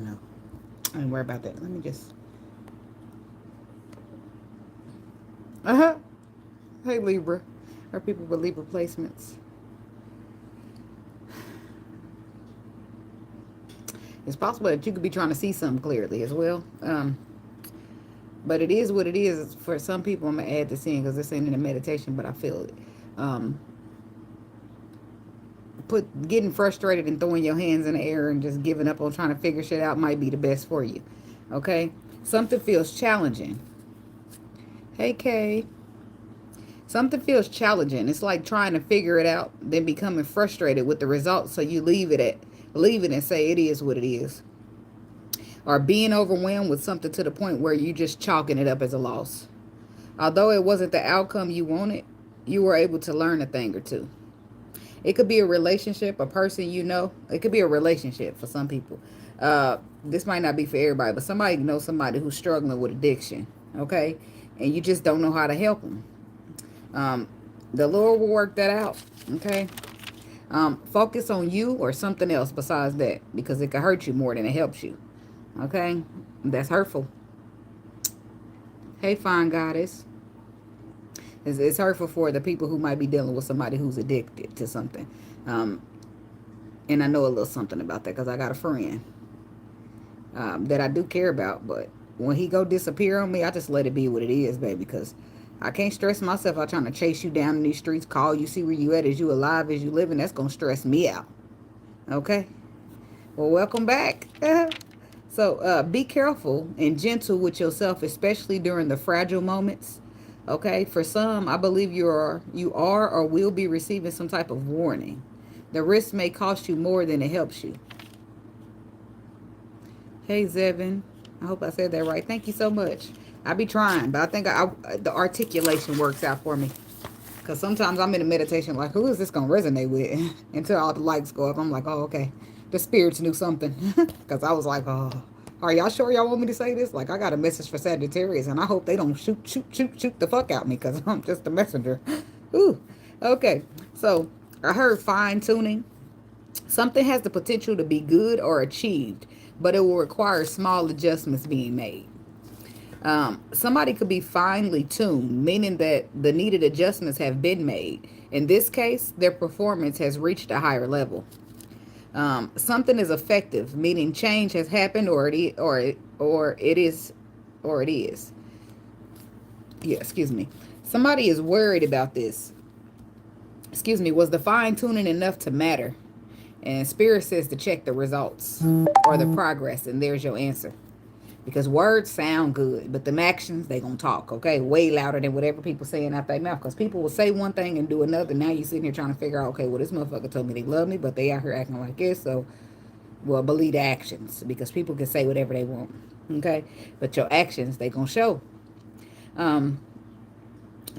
No, I ain't worry about that. Let me just. Hey, Libra. Or people with Libra placements. It's possible that you could be trying to see something clearly as well. But it is what it is. For some people, I'm going to add this in because this ain't in a meditation, but I feel it. Um, getting frustrated and throwing your hands in the air and just giving up on trying to figure shit out might be the best for you. Okay? Something feels challenging. Hey, Kay. Something feels challenging. It's like trying to figure it out, then becoming frustrated with the results, so you leave it and say it is what it is. Or being overwhelmed with something to the point where you just chalking it up as a loss. Although it wasn't the outcome you wanted, you were able to learn a thing or two. It could be a relationship, a person you know. It could be a relationship for some people. This might not be for everybody, but somebody knows somebody who's struggling with addiction, okay? And you just don't know how to help them. Um, the Lord will work that out, okay? Focus on you or something else besides that, because it can hurt you more than it helps you, okay? That's hurtful. Hey, fine goddess. It's hurtful for the people who might be dealing with somebody who's addicted to something. Um, and I know a little something about that because I got a friend that I do care about. But when he go disappear on me, I just let it be what it is, baby. Because I can't stress myself out trying to chase you down in these streets, call you, see where you at, is you alive, is you living. That's going to stress me out. Okay? Well, welcome back. So be careful and gentle with yourself, especially during the fragile moments. Okay, for some, I believe you are or will be receiving some type of warning. The risk may cost you more than it helps you. Hey, Zevin. I hope I said that right. Thank you so much. I be trying, but I think the articulation works out for me. Because sometimes I'm in a meditation like, who is this going to resonate with? Until all the lights go up. I'm like, oh, okay. The spirits knew something. Because I was like, oh, are y'all sure y'all want me to say this? Like, I got a message for Sagittarius, and I hope they don't shoot the fuck out me because I'm just a messenger. Ooh, okay. So, I heard fine-tuning. Something has the potential to be good or achieved, but it will require small adjustments being made. Somebody could be finely tuned, meaning that the needed adjustments have been made. In this case, their performance has reached a higher level. Something is effective, meaning change has happened, or it is. Yeah, excuse me. Somebody is worried about this. Excuse me. Was the fine tuning enough to matter? And Spirit says to check the results or the progress, and there's your answer. Because words sound good, but them actions, they gonna talk, okay? Way louder than whatever people saying out their mouth. Because people will say one thing and do another. Now you sitting here trying to figure out, okay, well, this motherfucker told me they love me, but they out here acting like this. So, well, believe the actions. Because people can say whatever they want, okay? But your actions, they gonna show. Um,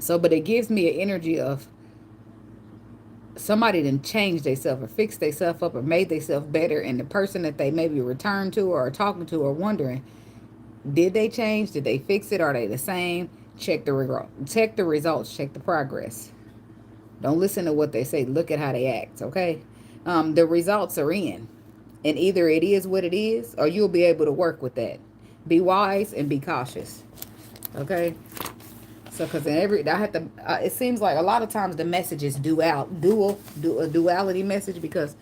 but it gives me an energy of somebody done changed themselves or fixed themselves up or made themselves better. And the person that they maybe return to or are talking to or wondering, did they change? Did they fix it? Are they the same? Check the results. Check the progress. Don't listen to what they say. Look at how they act, okay? The results are in. And either it is what it is or you'll be able to work with that. Be wise and be cautious, okay? So, because it seems like a lot of times the message is a duality message, because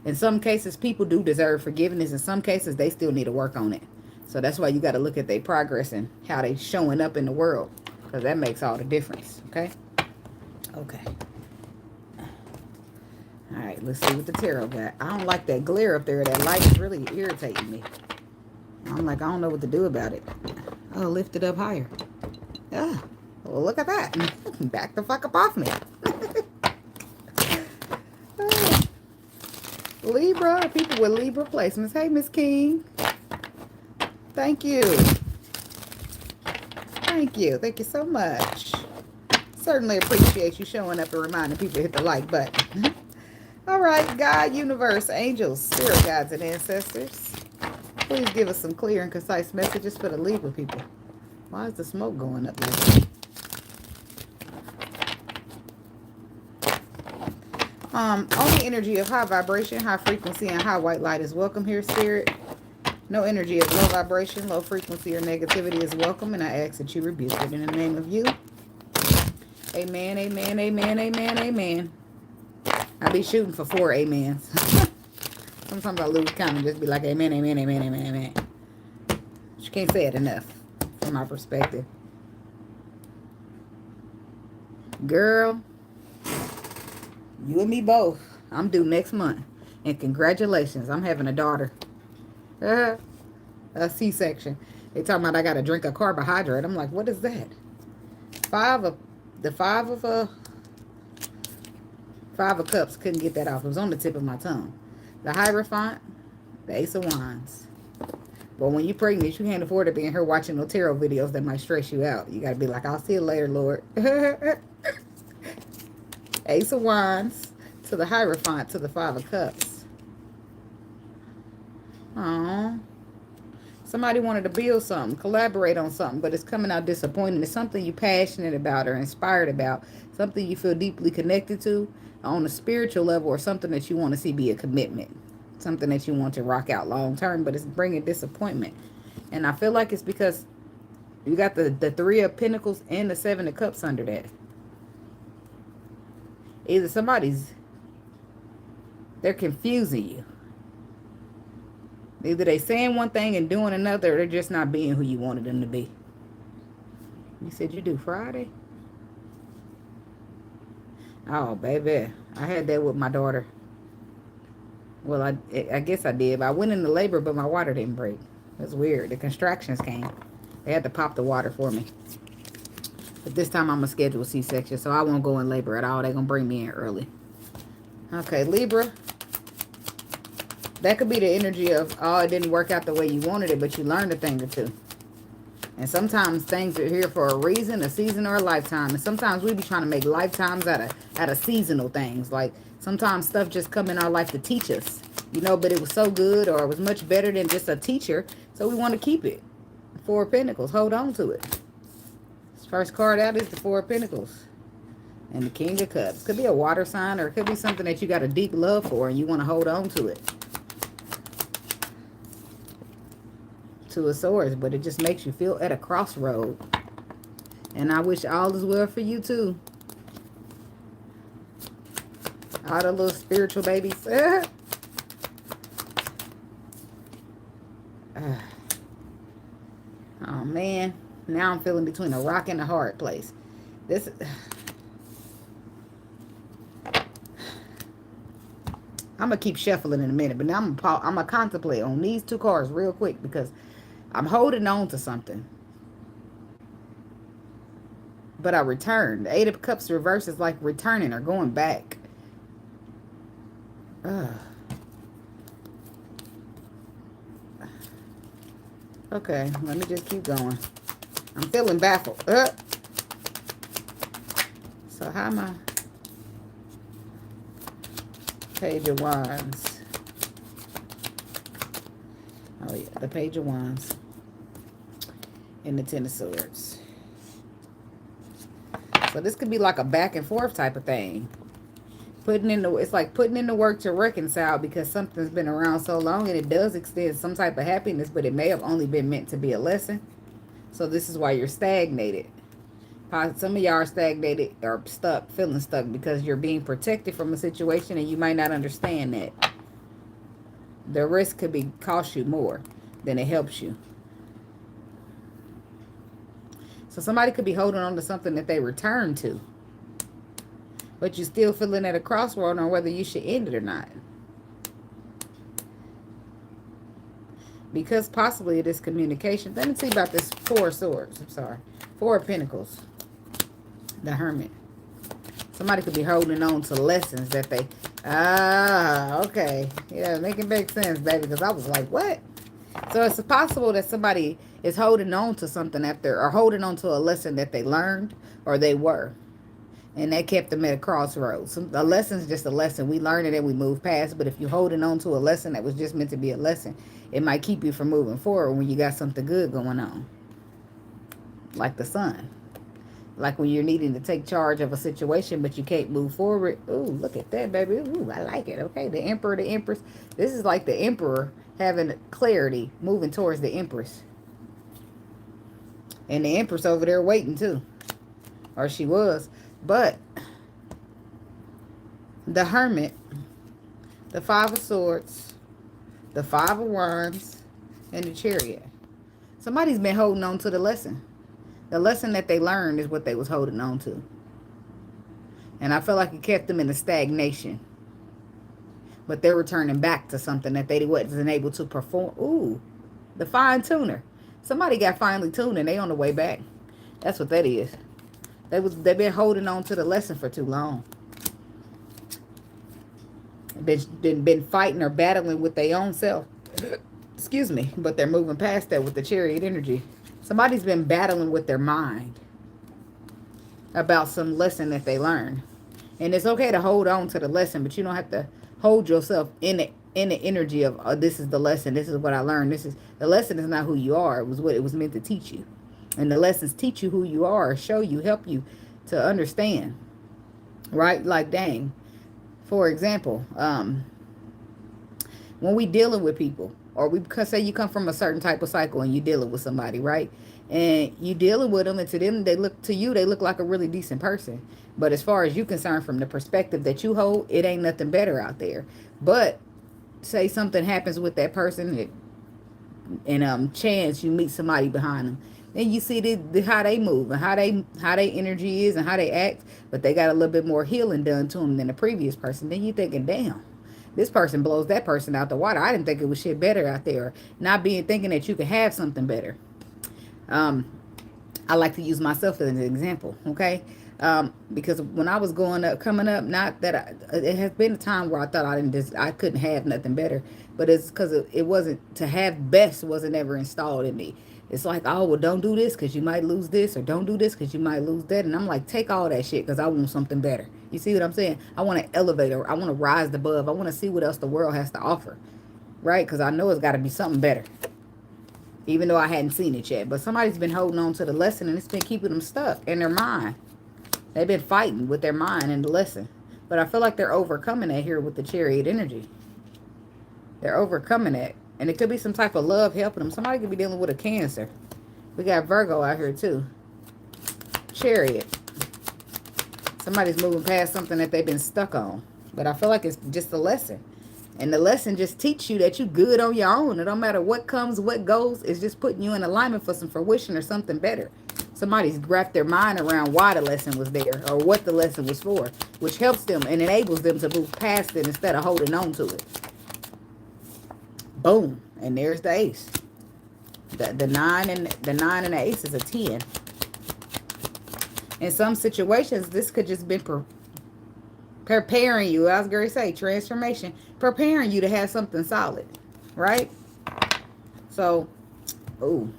in some cases people do deserve forgiveness. In some cases they still need to work on it. So that's why you got to look at their progress and how they showing up in the world, because that makes all the difference. Okay. Okay. All right. Let's see what the tarot got. I don't like that glare up there. That light is really irritating me. I'm like, I don't know what to do about it. Oh, lift it up higher. Ah. Well, look at that. Back the fuck up off me. Libra, people with Libra placements. Hey, Miss King. Thank you. Thank you. Thank you so much. Certainly appreciate you showing up and reminding people to hit the like button. All right, God, universe, angels, spirit guides, and ancestors. Please give us some clear and concise messages for the Libra people. Why is the smoke going up like that? Only energy of high vibration, high frequency, and high white light is welcome here, Spirit. No energy of low vibration, low frequency, or negativity is welcome, and I ask that you rebuke it in the name of you. Amen, amen, amen, amen, amen. I be shooting for 4 amens. Sometimes I lose count and just be like, amen, amen, amen, amen, amen. But you can't say it enough from my perspective. Girl, you and me both. I'm due next month. And congratulations, I'm having a daughter. A C-section. They talking about I got to drink a carbohydrate. I'm like, what is that? Five of cups. Couldn't get that off. It was on the tip of my tongue. The Hierophant, the Ace of Wands. But when you're pregnant, you can't afford to be in here watching no tarot videos that might stress you out. You got to be like, I'll see you later, Lord. Ace of Wands to the Hierophant to the 5 of Cups. Aww. Somebody wanted to build something, collaborate on something, but it's coming out disappointing. It's something you're passionate about or inspired about, something you feel deeply connected to on a spiritual level, or something that you want to see be a commitment, something that you want to rock out long term, but it's bringing disappointment. And I feel like it's because you got the 3 of Pentacles and the 7 of Cups under that. Either they're confusing you. Either they saying one thing and doing another, or they're just not being who you wanted them to be. You said you do Friday? Oh, baby. I had that with my daughter. Well, I guess I did. But I went into labor, but my water didn't break. That's weird. The contractions came. They had to pop the water for me. But this time I'm going to schedule a C-section, so I won't go in labor at all. They're going to bring me in early. Okay, Libra. That could be the energy of, oh, it didn't work out the way you wanted it, but you learned a thing or two. And sometimes things are here for a reason, a season, or a lifetime. And sometimes we be trying to make lifetimes out of seasonal things. Like, sometimes stuff just come in our life to teach us. You know, but it was so good, or it was much better than just a teacher. So we want to keep it. 4 of Pentacles. Hold on to it. This first card out is the 4 of Pentacles. And the King of Cups. Could be a water sign, or it could be something that you got a deep love for and you want to hold on to it. 2 of Swords, but it just makes you feel at a crossroad. And I wish all is well for you too. All the little spiritual babies. Oh man, now I'm feeling between a rock and a hard place. This I'm gonna keep shuffling in a minute, but now I'm gonna contemplate on these 2 cards real quick, because I'm holding on to something. But I returned. The 8 of Cups reverse is like returning or going back. Okay, let me just keep going. I'm feeling baffled. So how am I? Page of Wands. Oh yeah, the Page of Wands. And the 10 of Swords. So this could be like a back and forth type of thing. It's like putting in the work to reconcile, because something's been around so long, and it does extend some type of happiness, but it may have only been meant to be a lesson. So this is why you're stagnated. Some of y'all are stagnated or stuck, feeling stuck, because you're being protected from a situation and you might not understand that. The risk could cost you more than it helps you. So somebody could be holding on to something that they return to, but you're still feeling at a crossroad on whether you should end it or not. Because possibly it is communication. Let me see about this 4 of Swords. I'm sorry. 4 of Pentacles. The Hermit. Somebody could be holding on to lessons that they... okay. Yeah, making big sense, baby. Because I was like, what? So it's possible that somebody is holding on to something or holding on to a lesson that they learned or they were. And that kept them at a crossroads. A lesson's just a lesson. We learn it and we move past. But if you're holding on to a lesson that was just meant to be a lesson, it might keep you from moving forward when you got something good going on. Like the sun. Like when you're needing to take charge of a situation, but you can't move forward. Ooh, look at that, baby. Ooh, I like it. Okay, the Emperor, the Empress. This is like the Emperor having clarity, moving towards the Empress. And the Empress over there waiting too. Or she was. But the Hermit, the Five of Swords, the Five of Wands, and the Chariot. Somebody's been holding on to the lesson. The lesson that they learned is what they was holding on to. And I feel like it kept them in a stagnation. But they're returning back to something that they wasn't able to perform. Ooh, the fine tuner. Somebody got finely tuned and they on the way back. That's what that is. They've been holding on to the lesson for too long. Been fighting or battling with their own self. Excuse me. But they're moving past that with the Chariot energy. Somebody's been battling with their mind about some lesson that they learned. And it's okay to hold on to the lesson, but you don't have to hold yourself in the energy of, oh, this is the lesson. This is what I learned. The lesson is not who you are. It was what it was meant to teach you. And the lessons teach you who you are, show you, help you to understand. Right? Like, dang. For example, when we dealing with people, or we say you come from a certain type of cycle and you dealing with somebody, right? And you dealing with them, and to them, they look like a really decent person. But as far as you concerned, from the perspective that you hold, it ain't nothing better out there. But say something happens with that person, and chance you meet somebody behind them, then you see how they move and how they energy is and how they act. But they got a little bit more healing done to them than the previous person. Then you thinking, damn. This person blows that person out the water. I didn't think it was shit better out there. Not thinking that you could have something better. I like to use myself as an example, okay? Because when I was coming up, not that it has been a time where I thought I couldn't have nothing better, but it's because it wasn't, to have best wasn't ever installed in me. It's like, oh, well, don't do this because you might lose this, or don't do this because you might lose that. And I'm like, take all that shit because I want something better. You see what I'm saying? I want to elevate, or I want to rise above. I want to see what else the world has to offer, right? Because I know it's got to be something better, even though I hadn't seen it yet. But somebody's been holding on to the lesson, and it's been keeping them stuck in their mind. They've been fighting with their mind and the lesson. But I feel like they're overcoming that here with the Chariot energy. They're overcoming that. And it could be some type of love helping them. Somebody could be dealing with a Cancer. We got Virgo out here too. Chariot. Somebody's moving past something that they've been stuck on. But I feel like it's just a lesson. And the lesson just teach you that you good on your own. It don't matter what comes, what goes. It's just putting you in alignment for some fruition or something better. Somebody's wrapped their mind around why the lesson was there, or what the lesson was for, which helps them and enables them to move past it instead of holding on to it. Boom. And there's the ace. The 9 and the ace is a 10. In some situations, this could just be preparing you. I was going to say transformation. Preparing you to have something solid. Right? So, ooh.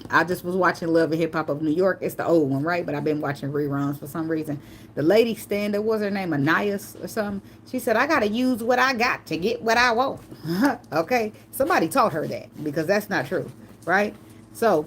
I just was watching Love and Hip Hop of New York. It's the old one, right? But I've been watching reruns for some reason. The lady stand-up, what's her name? Anais or something. She said, I got to use what I got to get what I want. Okay? Somebody taught her that, because that's not true, right? So,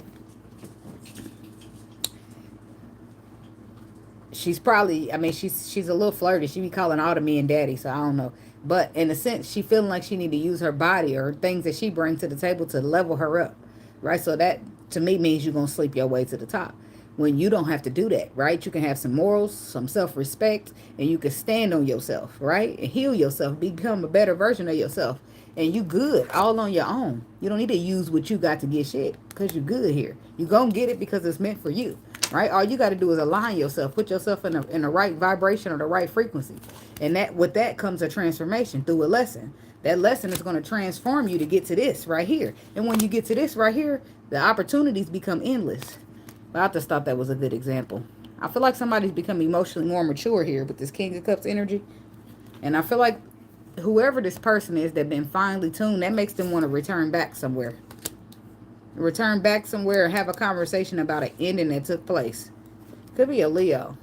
she's probably, I mean, she's a little flirty. She be calling all the men daddy, so I don't know. But in a sense, she feeling like she need to use her body or things that she brings to the table to level her up, right? So that, to me, means you're going to sleep your way to the top. When you don't have to do that, right? You can have some morals, some self-respect, and you can stand on yourself, right? And heal yourself, become a better version of yourself. And you good, all on your own. You don't need to use what you got to get shit, because you're good here. You're going to get it because it's meant for you, right? All you got to do is align yourself, put yourself in the right vibration or the right frequency. And that with that comes a transformation through a lesson. That lesson is going to transform you to get to this right here. And when you get to this right here, the opportunities become endless. But I just thought that was a good example. I feel like somebody's become emotionally more mature here with this King of Cups energy. And I feel like whoever this person is that been finely tuned, that makes them want to return back somewhere. Return back somewhere and have a conversation about an ending that took place. Could be a Leo.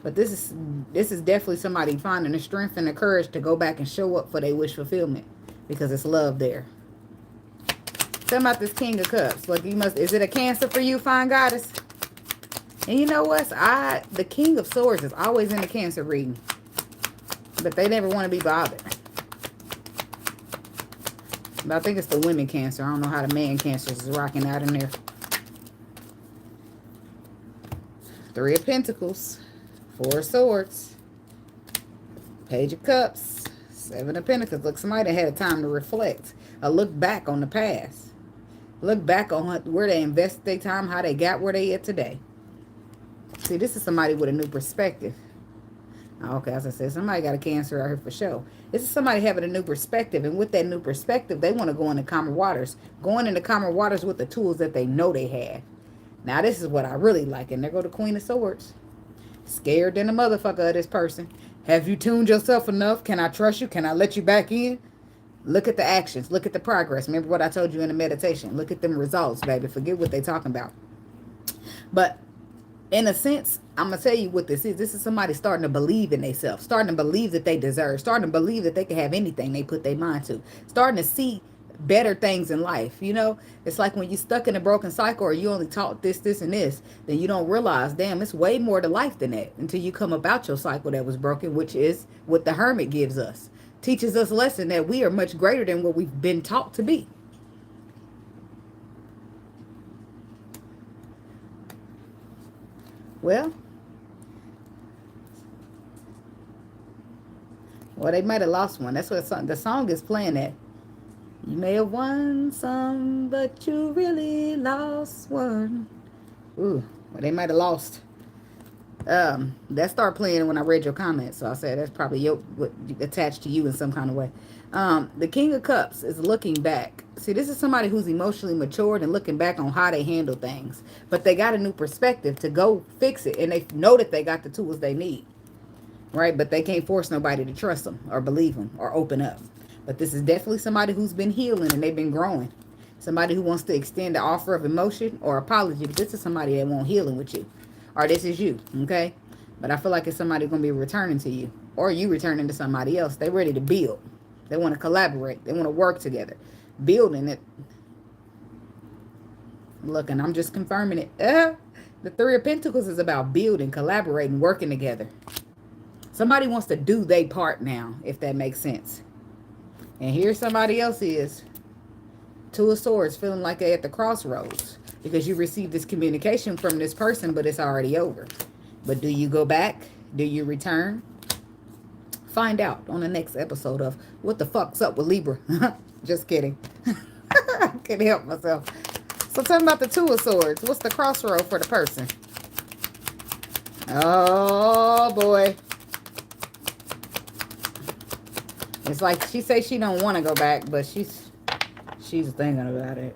But this is definitely somebody finding the strength and the courage to go back and show up for their wish fulfillment. Because it's love there. Tell me about this King of Cups. Look, is it a Cancer for you, fine goddess? And you know what? The King of Swords is always in the Cancer reading. But they never want to be bothered. But I think it's the women Cancer. I don't know how the man Cancers is rocking out in there. Three of Pentacles. Four of Swords. Page of Cups. Seven of Pentacles. Look, somebody had a time to reflect. A look back on the past. Look back on where they invested their time, how they got where they at today. See, this is somebody with a new perspective. Okay, as I said, somebody got a Cancer out here for sure. This is somebody having a new perspective. And with that new perspective, they want to go into calmer waters. Going into calmer waters with the tools that they know they have. Now, this is what I really like. And there go the Queen of Swords. Scared than a motherfucker of this person. Have you tuned yourself enough? Can I trust you? Can I let you back in? Look at the actions. Look at the progress. Remember what I told you in the meditation. Look at them results, baby. Forget what they talking about. But in a sense, I'm going to tell you what this is. This is somebody starting to believe in themselves. Starting to believe that they deserve. Starting to believe that they can have anything they put their mind to. Starting to see better things in life. You know, it's like when you're stuck in a broken cycle or you only taught this, this, and this, then you don't realize, damn, it's way more to life than that until you come about your cycle that was broken, which is what the Hermit gives us. Teaches us a lesson that we are much greater than what we've been taught to be. Well, they might have lost one. That's what the song is playing at. You may have won some, but you really lost one. Ooh, well, they might have lost. That started playing when I read your comments, so I said that's probably attached to you in some kind of way. The King of Cups is looking back. See, this is somebody who's emotionally matured and looking back on how they handle things. But they got a new perspective to go fix it, and they know that they got the tools they need. Right? But they can't force nobody to trust them or believe them or open up. But this is definitely somebody who's been healing and they've been growing. Somebody who wants to extend the offer of emotion or apology. But this is somebody that won't healing with you. Or this is you, okay? But I feel like it's somebody going to be returning to you. Or you returning to somebody else. They're ready to build. They want to collaborate. They want to work together. Building it. Look, and I'm just confirming it. The Three of Pentacles is about building, collaborating, working together. Somebody wants to do their part now, if that makes sense. And here somebody else is. Two of Swords, feeling like they're at the crossroads. Because you received this communication from this person, but it's already over. But do you go back? Do you return? Find out on the next episode of What the Fuck's Up with Libra. Just kidding. I can't help myself. So tell me about the Two of Swords. What's the crossroad for the person? Oh, boy. It's like she says she don't want to go back, but she's thinking about it.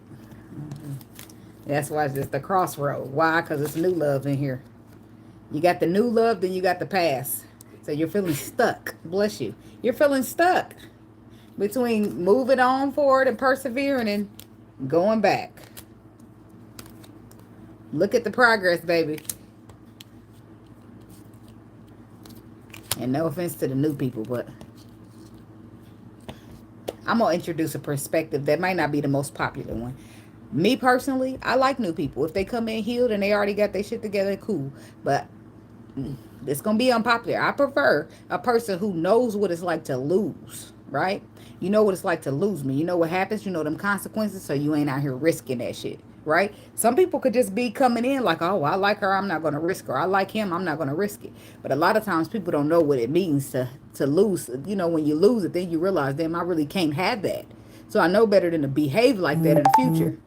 That's why it's just the crossroad. Why? Because it's new love in here. You got the new love, then you got the past. So you're feeling stuck. Bless you. You're feeling stuck between moving on forward and persevering and going back. Look at the progress, baby. And no offense to the new people, but I'm going to introduce a perspective that might not be the most popular one. Me personally, I like new people. If they come in healed and they already got their shit together, cool. But it's going to be unpopular. I prefer a person who knows what it's like to lose, right? You know what it's like to lose me. You know what happens. You know them consequences, so you ain't out here risking that shit, right? Some people could just be coming in like, oh, I like her, I'm not going to risk her. I like him, I'm not going to risk it. But a lot of times people don't know what it means to lose. You know, when you lose it, then you realize, damn, I really can't have that. So I know better than to behave like that in the future.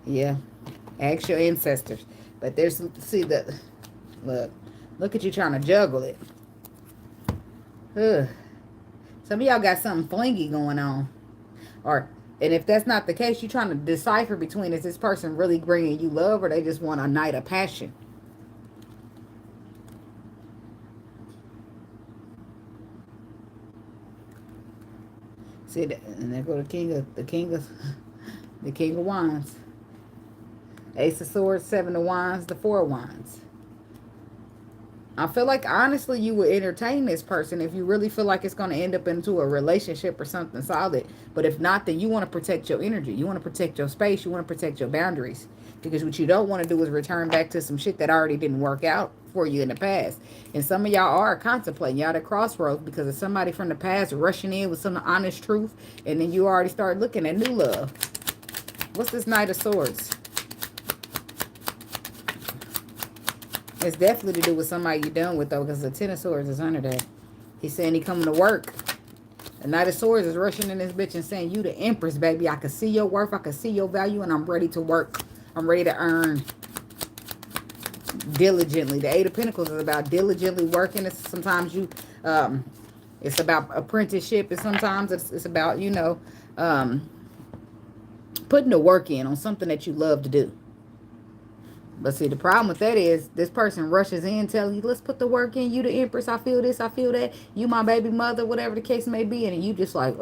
Yeah. Ask your ancestors. But there's, see that, look at you trying to juggle it. Ugh. Some of y'all got something flingy going on. And if that's not the case, you're trying to decipher between, is this person really bringing you love or they just want a night of passion? See that, and there go the king of wands. Ace of Swords, Seven of Wands, the Four of Wands. I feel like, honestly, you would entertain this person if you really feel like it's going to end up into a relationship or something solid. But if not, then you want to protect your energy. You want to protect your space. You want to protect your boundaries. Because what you don't want to do is return back to some shit that already didn't work out for you in the past. And some of y'all are contemplating. Y'all at crossroads because of somebody from the past rushing in with some honest truth. And then you already start looking at new love. What's this Knight of Swords? It's definitely to do with somebody you're done with, though, because the Ten of Swords is under there. He's saying he coming to work. The Knight of Swords is rushing in this bitch and saying, you the Empress, baby. I can see your worth. I can see your value, and I'm ready to work. I'm ready to earn diligently. The Eight of Pentacles is about diligently working. It's sometimes you, it's about apprenticeship, and sometimes it's about, you know, putting the work in on something that you love to do. But see, the problem with that is this person rushes in telling you, let's put the work in. You the Empress. I feel this. I feel that. You my baby mother, whatever the case may be. And you just like,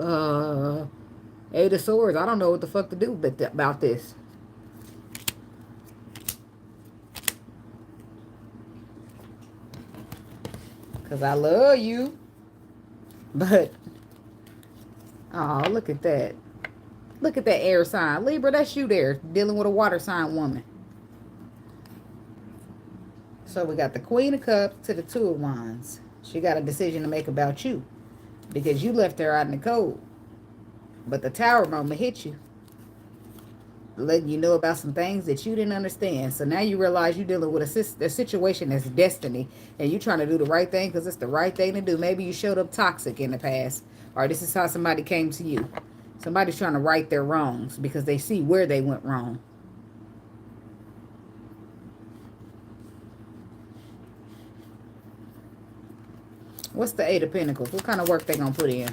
Eight of Swords. I don't know what the fuck to do about this. Because I love you. But, oh, look at that. Look at that air sign. Libra, that's you there, dealing with a water sign woman. So we got the Queen of Cups to the Two of Wands. She got a decision to make about you. Because you left her out in the cold. But the Tower moment hit you. Letting you know about some things that you didn't understand. So now you realize you're dealing with a situation that's destiny. And you're trying to do the right thing because it's the right thing to do. Maybe you showed up toxic in the past. Or this is how somebody came to you. Somebody's trying to right their wrongs because they see where they went wrong. What's the Eight of Pentacles? What kind of work they gonna put in?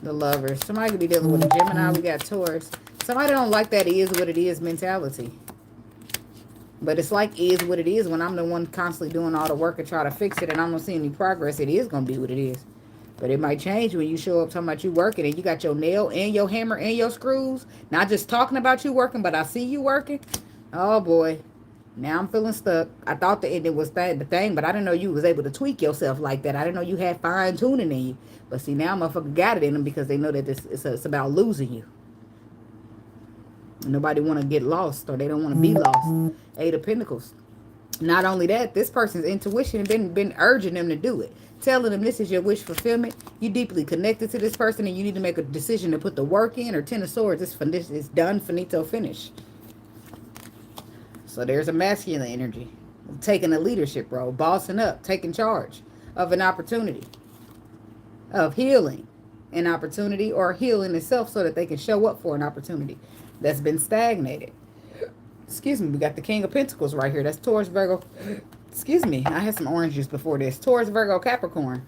The Lovers. Somebody could be dealing with a Gemini. We got Taurus. Somebody don't like that is what it is mentality. But it's like is what it is when I'm the one constantly doing all the work and try to fix it and I don't see any progress. It is going to be what it is. But it might change when you show up talking about you working and you got your nail and your hammer and your screws. Not just talking about you working, but I see you working. Oh, boy. Now I'm feeling stuck. I thought the ending was the thing, but I didn't know you was able to tweak yourself like that. I didn't know you had fine tuning in you. But see, now motherfucker got it in them because they know that it's about losing you. Nobody want to get lost or they don't want to be lost. Eight of Pentacles. Not only that, this person's intuition been urging them to do it. Telling them this is your wish fulfillment. You deeply connected to this person and you need to make a decision to put the work in. Or Ten of Swords, it's done, finito, finish. So there's a masculine energy. Taking a leadership role. Bossing up. Taking charge of an opportunity. Of healing an opportunity or healing itself so that they can show up for an opportunity that's been stagnated. Excuse me, we got the King of Pentacles right here. That's Taurus, Virgo. Excuse me, I had some orange juice before this. Taurus, Virgo, Capricorn.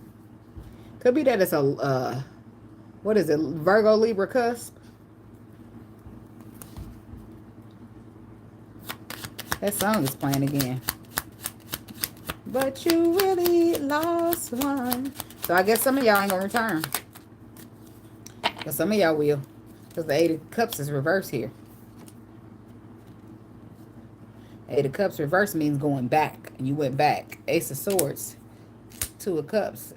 Could be that it's a, what is it, Virgo, Libra cusp. That song is playing again. But you really lost one. So I guess some of y'all ain't gonna return. But some of y'all will. Because the Eight of Cups is reversed here. Eight of Cups reverse means going back. You went back. Ace of Swords. Two of Cups.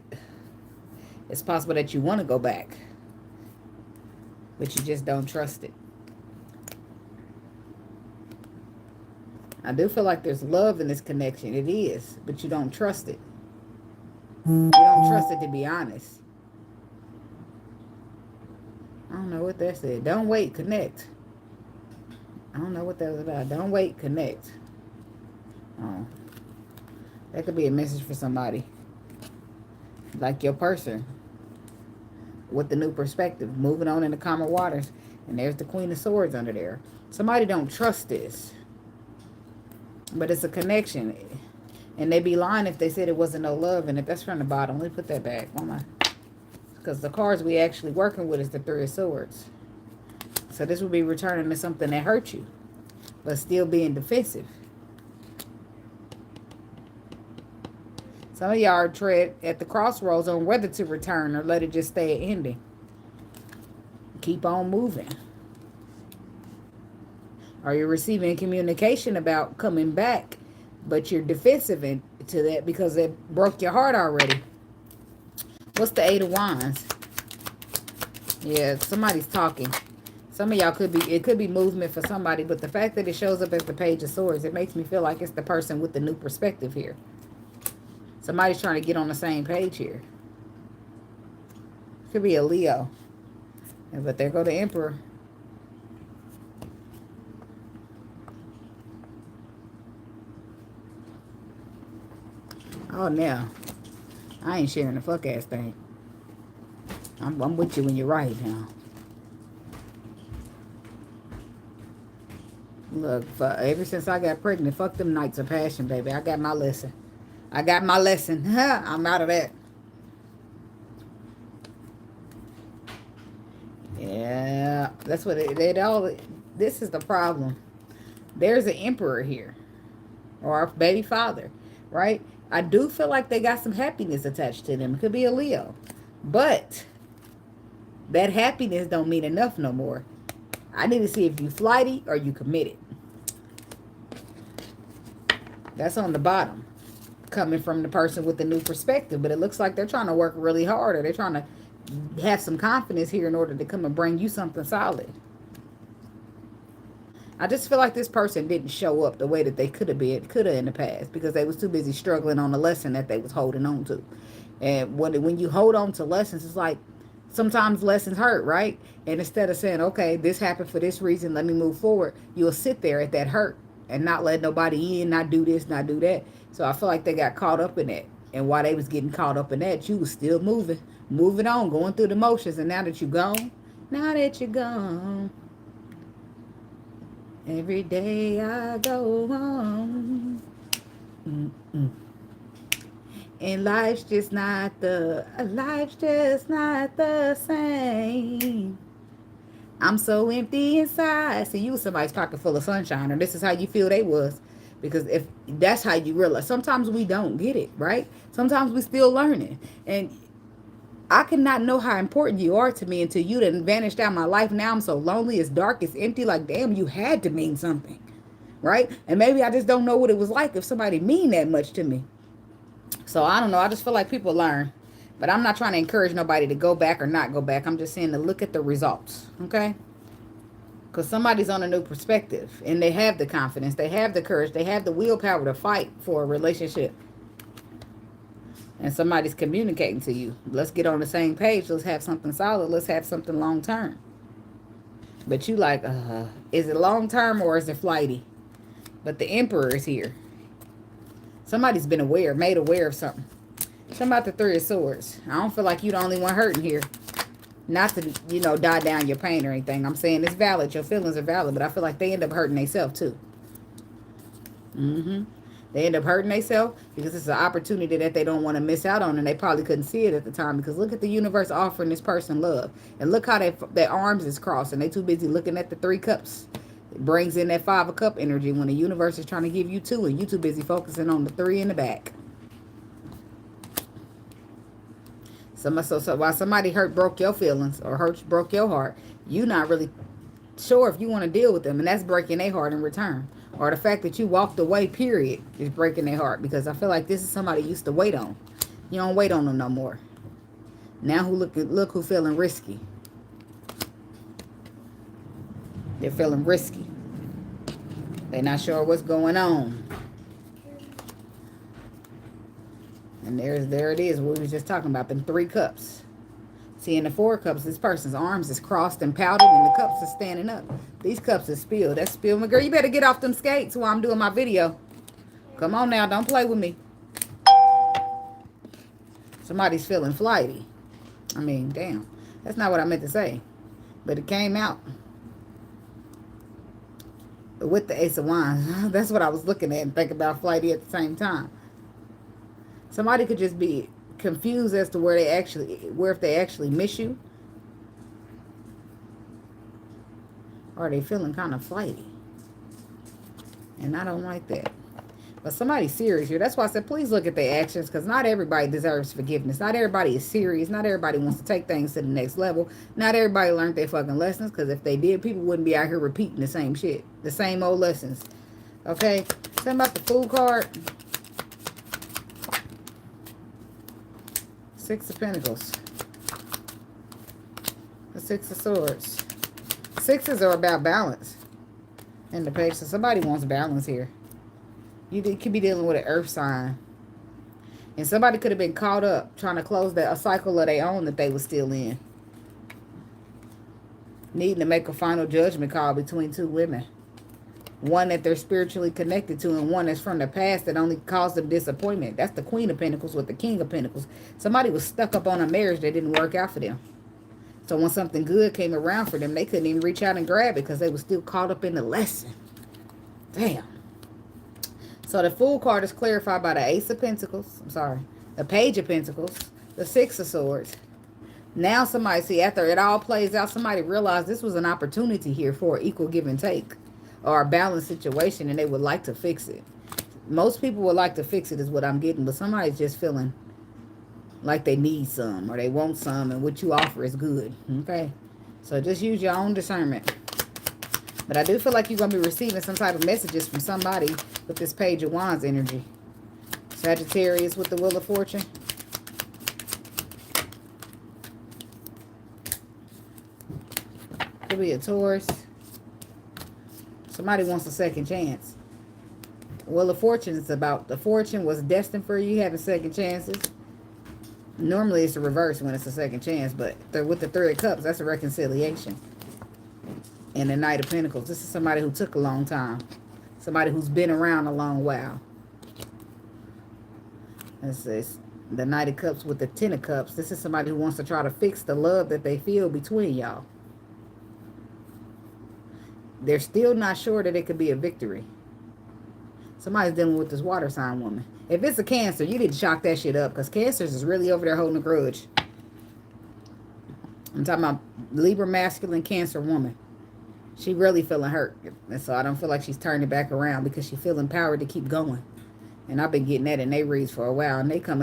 It's possible that you want to go back. But you just don't trust it. I do feel like there's love in this connection. It is. But you don't trust it. You don't trust it to be honest. I don't know what that said. Don't wait, connect. I don't know what that was about. Don't wait, connect. Oh. That could be a message for somebody. Like your person. With the new perspective. Moving on into calmer waters. And there's the Queen of Swords under there. Somebody don't trust this. But it's a connection. And they'd be lying if they said it wasn't no love. And if that's from the bottom, let me put that back. Because the cards we actually working with is the Three of Swords. So this would be returning to something that hurt you. But still being defensive. Some of y'all are tread at the crossroads on whether to return or let it just stay at ending. Keep on moving. Or you're receiving communication about coming back, but you're defensive to that because it broke your heart already. What's the Eight of Wands? Yeah, somebody's talking. Some of y'all it could be movement for somebody, but the fact that it shows up as the Page of Swords, it makes me feel like it's the person with the new perspective here. Somebody's trying to get on the same page here. Could be a Leo. But there go the Emperor. Oh, now. I ain't sharing the fuck ass thing. I'm with you when you're right now. Look, ever since I got pregnant, fuck them nights of passion, baby. I got my lesson. I got my lesson. I'm out of that. Yeah, that's what it all. This is the problem. There's an Emperor here, or a baby father, right? I do feel like they got some happiness attached to them. It could be a Leo, but that happiness don't mean enough no more. I need to see if you flighty or you committed. That's on the bottom, coming from the person with the new perspective. But it looks like they're trying to work really hard, or they're trying to have some confidence here in order to come and bring you something solid. I just feel like this person didn't show up the way that they could have in the past, because they was too busy struggling on the lesson that they was holding on to. And when you hold on to lessons, it's like sometimes lessons hurt, right? And instead of saying, okay, this happened for this reason, let me move forward, you'll sit there at that hurt and not let nobody in, not do this, not do that. So I feel like they got caught up in that. And while they was getting caught up in that, you was still moving on, going through the motions. And now that you're gone, every day I go on. And life's just not the same. I'm so empty inside. See, you was somebody's pocket full of sunshine, or this is how you feel they was. Because if that's how you realize, sometimes we don't get it, right? Sometimes we still learning. And I cannot know how important you are to me until you done vanished out of my life. Now I'm so lonely, it's dark, it's empty. Like, damn, you had to mean something, right? And maybe I just don't know what it was like if somebody mean that much to me. So I don't know. I just feel like people learn. But I'm not trying to encourage nobody to go back or not go back. I'm just saying to look at the results, okay? Because somebody's on a new perspective, and they have the confidence, they have the courage, they have the willpower to fight for a relationship. And somebody's communicating to you. Let's get on the same page. Let's have something solid. Let's have something long term. But you like, is it long term or is it flighty? But the Emperor is here. Somebody's been aware, made aware of something. Something about the Three of Swords. I don't feel like you're the only one hurting here. Not to, die down your pain or anything. I'm saying it's valid. Your feelings are valid. But I feel like they end up hurting themselves too. They end up hurting themselves because it's an opportunity that they don't want to miss out on. And they probably couldn't see it at the time. Because look at the universe offering this person love. And look how their arms is crossed. And they too busy looking at the 3 cups. It brings in that 5 of cup energy when the universe is trying to give you 2. And you too busy focusing on the 3 in the back. So while somebody broke your feelings or broke your heart, you're not really sure if you want to deal with them. And that's breaking their heart in return. Or the fact that you walked away, period, is breaking their heart. Because I feel like this is somebody you used to wait on. You don't wait on them no more. Now look who feeling risky. They're feeling risky. They're not sure what's going on. And there it is, what we were just talking about, them 3 cups. See, in the 4 cups, this person's arms is crossed and pouted, and the cups are standing up. These cups are spilled. That's spilled. My girl, you better get off them skates while I'm doing my video. Come on now, don't play with me. Somebody's feeling flighty. I mean, damn. That's not what I meant to say. But it came out. With the Ace of Wands. That's what I was looking at and thinking about flighty at the same time. Somebody could just be confused as to where if they actually miss you. Or are they feeling kind of flighty? And I don't like that. But somebody's serious here. That's why I said, please look at their actions, because not everybody deserves forgiveness. Not everybody is serious. Not everybody wants to take things to the next level. Not everybody learned their fucking lessons, because if they did, people wouldn't be out here repeating the same shit. The same old lessons. Okay? Something about the Fool card. Six of Pentacles. The Six of Swords. Sixes are about balance. In the page, so somebody wants balance here. You could be dealing with an earth sign. And somebody could have been caught up trying to close a cycle of their own that they were still in. Needing to make a final judgment call between two women. One that they're spiritually connected to, and one that's from the past that only caused them disappointment. That's the Queen of Pentacles with the King of Pentacles. Somebody was stuck up on a marriage that didn't work out for them. So when something good came around for them, they couldn't even reach out and grab it because they were still caught up in the lesson. Damn. So the Fool card is clarified by the Ace of Pentacles. I'm sorry. The Page of Pentacles. The Six of Swords. Now somebody, see, after it all plays out, somebody realized this was an opportunity here for equal give and take. Or a balanced situation, and they would like to fix it. Most people would like to fix it is what I'm getting. But somebody's just feeling like they need some. Or they want some, and what you offer is good. Okay? So just use your own discernment. But I do feel like you're going to be receiving some type of messages from somebody with this Page of Wands energy. Sagittarius with the Wheel of Fortune. Could be a Taurus. Somebody wants a second chance. Wheel of Fortune is about the fortune was destined for you having second chances. Normally it's the reverse when it's a second chance, but with the Three of Cups, that's a reconciliation. And the Knight of Pentacles, this is somebody who took a long time. Somebody who's been around a long while. This is the Knight of Cups with the Ten of Cups. This is somebody who wants to try to fix the love that they feel between y'all. They're still not sure that it could be a victory. Somebody's dealing with this water sign woman. If it's a Cancer, you need to chalk that shit up, because Cancers is really over there holding a grudge. I'm talking about Libra masculine Cancer woman. She really feeling hurt. And so I don't feel like she's turning back around, because she feel empowered to keep going. And I've been getting that in they reads for a while. And they come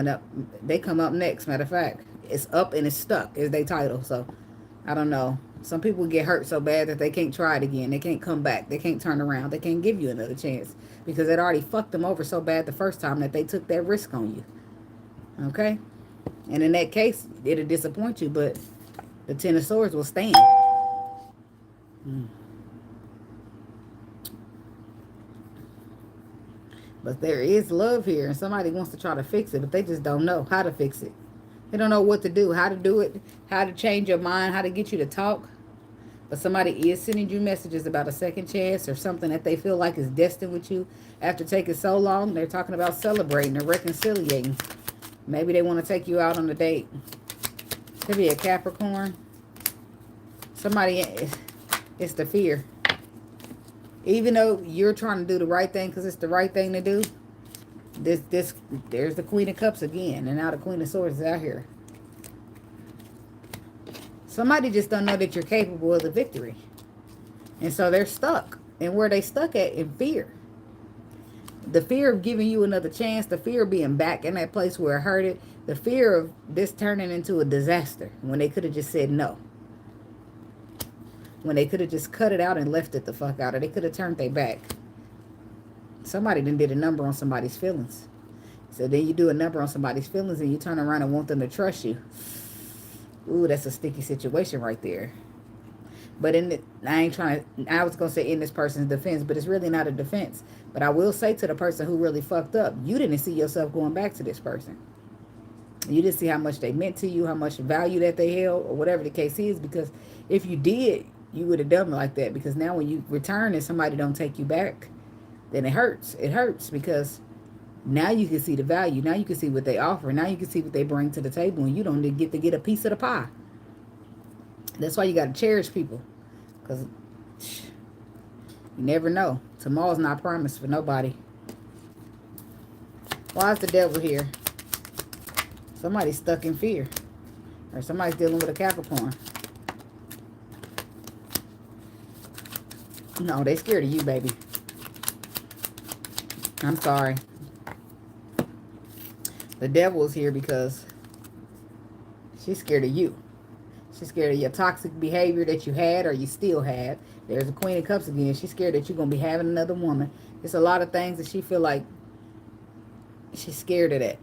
up next. Matter of fact, it's up and it's stuck is their title. So I don't know. Some people get hurt so bad that they can't try it again. They can't come back. They can't turn around. They can't give you another chance, because it already fucked them over so bad the first time that they took that risk on you. Okay? And in that case, it'll disappoint you, but the Ten of Swords will stand. But there is love here, and somebody wants to try to fix it, but they just don't know how to fix it. They don't know what to do, how to do it, how to change your mind, how to get you to talk. But somebody is sending you messages about a second chance or something that they feel like is destined with you. After taking so long, they're talking about celebrating or reconciliating. Maybe they want to take you out on a date. Could be a Capricorn. Somebody, it's the fear. Even though you're trying to do the right thing because it's the right thing to do, there's the Queen of Cups again, and now the Queen of Swords is out here. Somebody just don't know that you're capable of the victory, and so they're stuck. And where they stuck at in fear, the fear of giving you another chance, the fear of being back in that place where it hurted, the fear of this turning into a disaster when they could have just said no. When they could have just cut it out and left it the fuck out, or they could have turned their back. Somebody done did a number on somebody's feelings. So then you do a number on somebody's feelings and you turn around and want them to trust you. Ooh, that's a sticky situation right there. But I was going to say in this person's defense, but it's really not a defense. But I will say to the person who really fucked up, you didn't see yourself going back to this person. You didn't see how much they meant to you, how much value that they held, or whatever the case is. Because if you did, you would have done like that. Because now when you return and somebody don't take you back, then it hurts. It hurts because now you can see the value. Now you can see what they offer. Now you can see what they bring to the table, and you don't get to get a piece of the pie. That's why you got to cherish people, because you never know. Tomorrow's not promised for nobody. Why is the devil here? Somebody's stuck in fear, or somebody's dealing with a Capricorn. No, they scared of you, baby. I'm sorry. The devil is here because she's scared of you. She's scared of your toxic behavior that you had or you still have. There's a Queen of Cups again. She's scared that you're going to be having another woman. There's a lot of things that she feel like she's scared of that.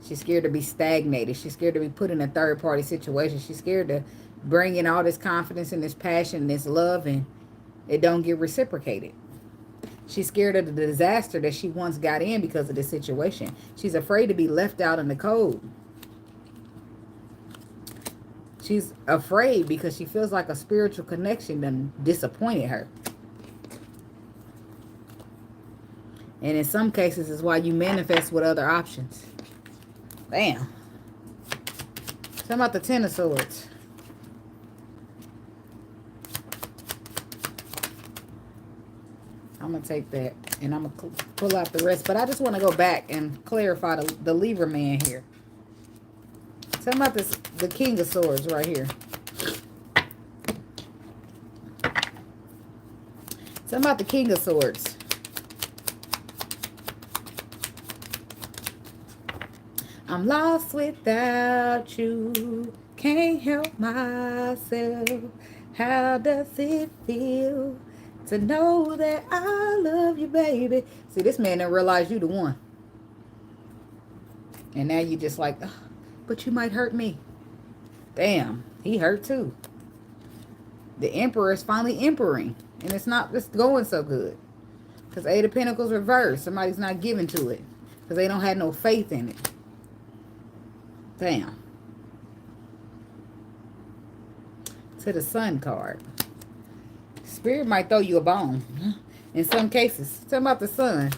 She's scared to be stagnated. She's scared to be put in a third-party situation. She's scared to bring in all this confidence and this passion and this love and it don't get reciprocated. She's scared of the disaster that she once got in because of this situation. She's afraid to be left out in the cold. She's afraid because she feels like a spiritual connection done disappointed her. And in some cases is why you manifest with other options. Bam. Talking about the Ten of Swords. I'm going to take that and I'm going to pull out the rest. But I just want to go back and clarify the Libra man here. Talking about this, the King of Swords right here. Talking about the King of Swords. I'm lost without you. Can't help myself. How does it feel to know that I love you, baby? See, this man didn't realize you the one. And now you just like, oh, but you might hurt me. Damn, he hurt too. The Emperor is finally emperor-ing. And it's not just going so good. Because Eight of Pentacles reversed. Somebody's not giving to it. Because they don't have no faith in it. Damn. To the Sun card. Spirit might throw you a bone. In some cases. Talking about the Sun.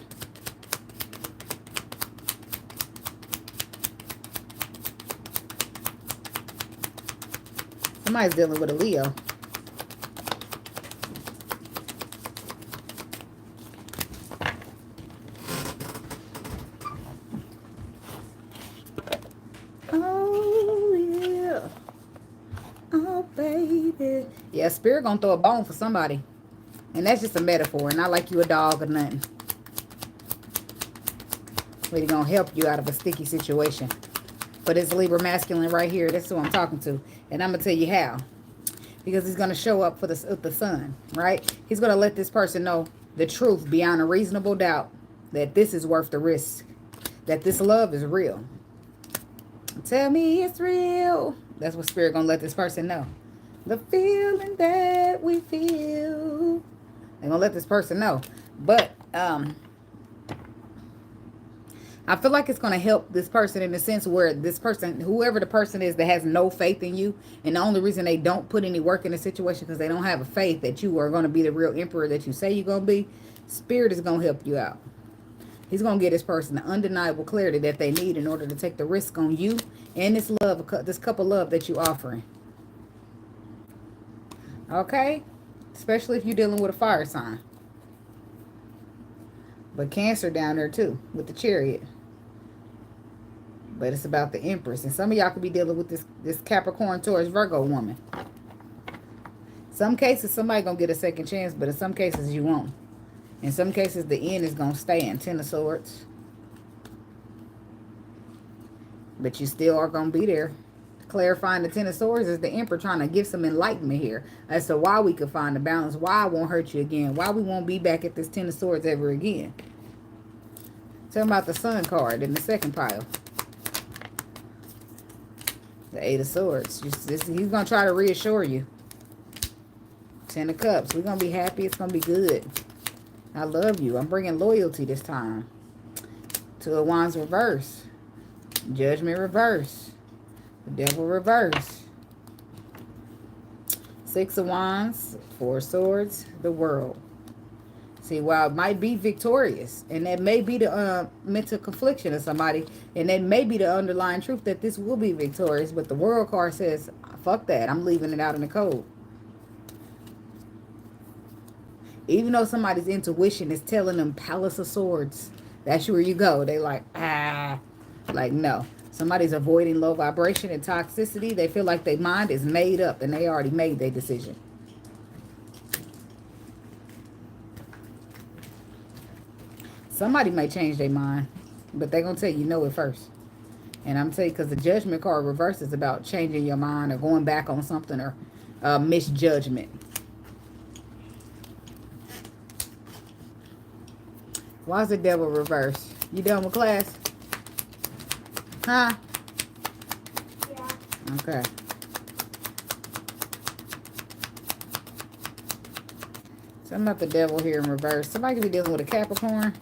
Somebody's dealing with a Leo. Oh, yeah. Oh, baby. Yeah, Spirit gonna throw a bone for somebody. And that's just a metaphor. Not like you a dog or nothing. But he's gonna help you out of a sticky situation. But it's Libra masculine right here. That's who I'm talking to. And I'm going to tell you how. Because he's going to show up for the Sun, right? He's going to let this person know the truth beyond a reasonable doubt. That this is worth the risk. That this love is real. Tell me it's real. That's what Spirit going to let this person know. The feeling that we feel. They're going to let this person know. But, I feel like it's going to help this person in the sense where this person, whoever the person is that has no faith in you, and the only reason they don't put any work in the situation because they don't have a faith that you are going to be the real emperor that you say you're going to be, Spirit is going to help you out. He's going to get this person the undeniable clarity that they need in order to take the risk on you and this love, this couple love that you're offering. Okay? Especially if you're dealing with a fire sign. But Cancer down there too, with the Chariot. But it's about the Empress. And some of y'all could be dealing with this Capricorn, Taurus, Virgo woman. Some cases, somebody going to get a second chance, but in some cases, you won't. In some cases, the end is going to stand. Ten of Swords. But you still are going to be there. Clarifying the Ten of Swords is the Emperor trying to give some enlightenment here as to why we could find a balance, why I won't hurt you again, why we won't be back at this Ten of Swords ever again. Tell about the Sun card in the second pile. The Eight of Swords. He's going to try to reassure you. Ten of Cups. We're going to be happy. It's going to be good. I love you. I'm bringing loyalty this time. Two of Wands reverse. Judgment reverse. The Devil reverse. Six of Wands. Four of Swords. The World. See, while it might be victorious, and that may be the mental confliction of somebody, and that may be the underlying truth that this will be victorious, but the World card says, fuck that, I'm leaving it out in the cold. Even though somebody's intuition is telling them Palace of Swords, that's where you go. They like, like, no. Somebody's avoiding low vibration and toxicity. They feel like their mind is made up, and they already made their decision. Somebody may change their mind. But they're going to tell you no at first. And I'm telling you, because the Judgment card reverse is about changing your mind or going back on something or misjudgment. Why is the Devil reversed? You done with class? Huh? Yeah. Okay. Something about the Devil here in reverse. Somebody could be dealing with a Capricorn.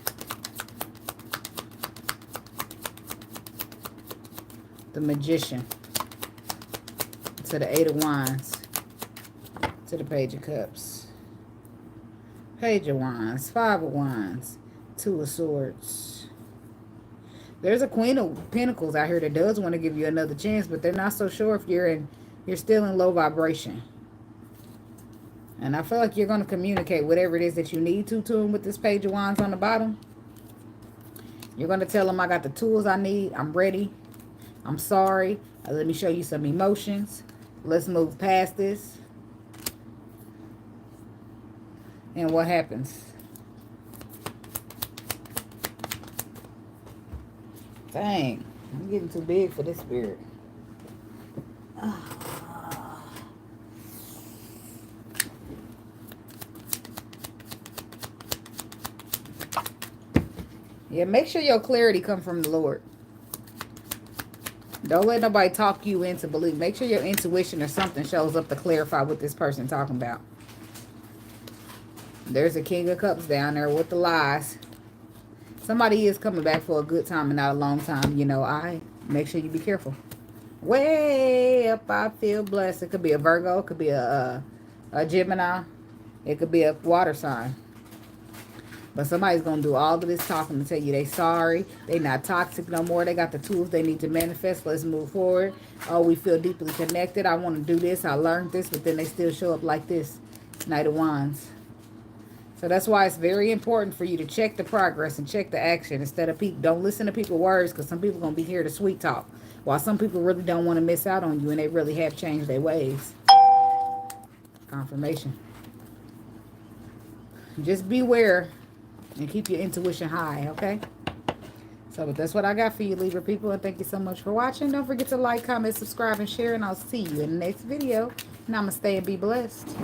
The Magician. To the Eight of Wands. To the Page of Cups. Page of Wands. Five of Wands. Two of Swords. There's a Queen of Pentacles out here that does want to give you another chance, but they're not so sure if you're still in low vibration. And I feel like you're going to communicate whatever it is that you need to them with this Page of Wands on the bottom. You're going to tell them, I got the tools I need. I'm ready. I'm sorry. Let me show you some emotions. Let's move past this. And what happens? Dang. I'm getting too big for this spirit. Yeah, make sure your clarity come from the Lord. Don't let nobody talk you into belief. Make sure your intuition or something shows up to clarify what this person talking about. There's a King of Cups down there with the lies. Somebody is coming back for a good time and not a long time. You know, make sure you be careful. Way up, I feel blessed. It could be a Virgo. It could be a Gemini. It could be a water sign. But somebody's going to do all of this talking to tell you they sorry. They not toxic no more. They got the tools they need to manifest. Let's move forward. Oh, we feel deeply connected. I want to do this. I learned this. But then they still show up like this. Knight of Wands. So that's why it's very important for you to check the progress and check the action instead of people. Don't listen to people's words, because some people are going to be here to sweet talk. While some people really don't want to miss out on you, and they really have changed their ways. Confirmation. Just beware and keep your intuition high, okay? So but that's what I got for you, Libra people. And thank you so much for watching. Don't forget to like, comment, subscribe, and share. And I'll see you in the next video. Namaste and be blessed.